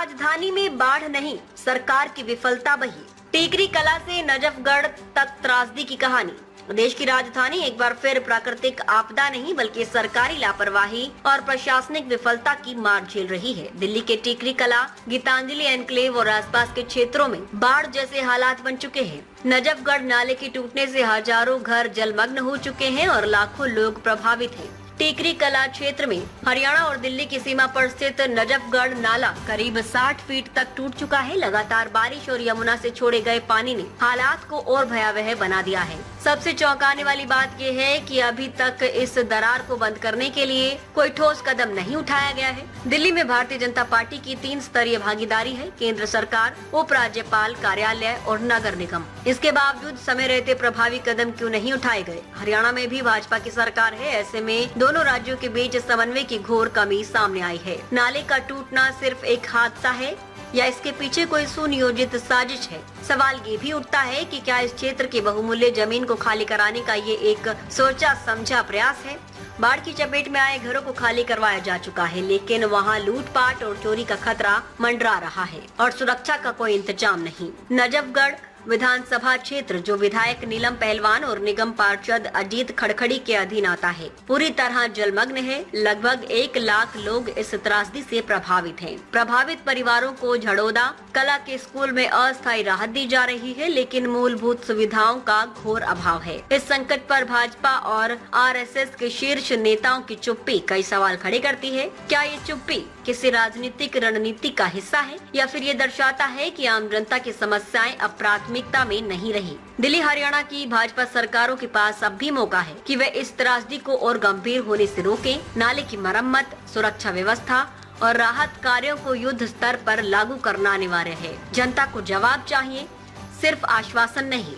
राजधानी में बाढ़ नहीं, सरकार की विफलता बही। टिकरी कला से नजफगढ़ तक त्रासदी की कहानी। देश की राजधानी एक बार फिर प्राकृतिक आपदा नहीं बल्कि सरकारी लापरवाही और प्रशासनिक विफलता की मार झेल रही है। दिल्ली के टिकरी कला, गीतांजलि एनक्लेव और आसपास के क्षेत्रों में बाढ़ जैसे हालात बन चुके हैं। नजफगढ़ नाले के टूटने से हजारों घर जलमग्न हो चुके हैं और लाखों लोग प्रभावित हैं। टिकरी कला क्षेत्र में हरियाणा और दिल्ली की सीमा पर स्थित नजफगढ़ नाला करीब 60 फीट तक टूट चुका है। लगातार बारिश और यमुना से छोड़े गए पानी ने हालात को और भयावह बना दिया है। सबसे चौंकाने वाली बात यह है कि अभी तक इस दरार को बंद करने के लिए कोई ठोस कदम नहीं उठाया गया है। दिल्ली में भारतीय जनता पार्टी की 3 स्तरीय भागीदारी है, केंद्र सरकार, उप राज्यपाल कार्यालय और नगर निगम। इसके बावजूद समय रहते प्रभावी कदम क्यों नहीं उठाए गए? हरियाणा में भी भाजपा की सरकार है, ऐसे में दोनों राज्यों के बीच समन्वय की घोर कमी सामने आई है। नाले का टूटना सिर्फ एक हादसा है या इसके पीछे कोई सुनियोजित साजिश है? सवाल ये भी उठता है कि क्या इस क्षेत्र की बहुमूल्य जमीन को खाली कराने का ये एक सोचा समझा प्रयास है? बाढ़ की चपेट में आए घरों को खाली करवाया जा चुका है, लेकिन वहाँ लूटपाट और चोरी का खतरा मंडरा रहा है और सुरक्षा का कोई इंतजाम नहीं। नजफगढ़ विधानसभा क्षेत्र जो विधायक नीलम पहलवान और निगम पार्षद अजीत खड़खड़ी के अधीन आता है, पूरी तरह जलमग्न है। लगभग 1 लाख लोग इस त्रासदी से प्रभावित हैं। प्रभावित परिवारों को झड़ोदा कला के स्कूल में अस्थायी राहत दी जा रही है, लेकिन मूलभूत सुविधाओं का घोर अभाव है। इस संकट पर भाजपा और आरएसएस के शीर्ष नेताओं की चुप्पी कई सवाल खड़े करती है। क्या ये चुप्पी किसी राजनीतिक रणनीति का हिस्सा है या फिर ये दर्शाता है कि आम जनता की समस्याएं अब प्राथमिकता में नहीं रही? दिल्ली हरियाणा की भाजपा सरकारों के पास अब भी मौका है कि वे इस त्रासदी को और गंभीर होने से रोकें। नाले की मरम्मत, सुरक्षा व्यवस्था और राहत कार्यों को युद्ध स्तर पर लागू करना अनिवार्य है। जनता को जवाब चाहिए, सिर्फ आश्वासन नहीं।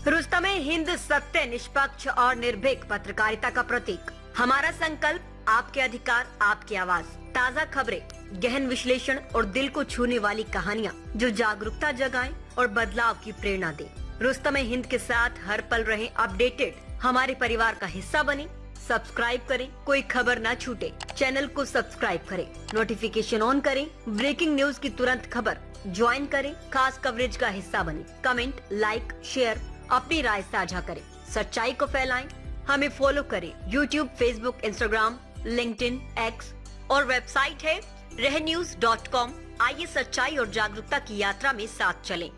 रुस्तमे हिंद सत्य, निष्पक्ष और निर्भीक पत्रकारिता का प्रतीक। हमारा संकल्प, आपके अधिकार, आपकी आवाज। ताज़ा खबरें, गहन विश्लेषण और दिल को छूने वाली कहानियां जो जागरूकता जगाएं और बदलाव की प्रेरणा दें। रुस्तमे हिंद के साथ हर पल रहें अपडेटेड। हमारे परिवार का हिस्सा बने। सब्सक्राइब करें, कोई खबर ना छूटे। चैनल को सब्सक्राइब करें, नोटिफिकेशन ऑन करें, ब्रेकिंग न्यूज की तुरंत खबर ज्वाइन करें, खास कवरेज का हिस्सा बने। कमेंट, लाइक, शेयर, अपनी राय साझा करें, सच्चाई को फैलाएं। हमें फॉलो करें YouTube, Facebook, Instagram, LinkedIn, X और वेबसाइट है रहnews.com। आइए सच्चाई और जागरूकता की यात्रा में साथ चलें।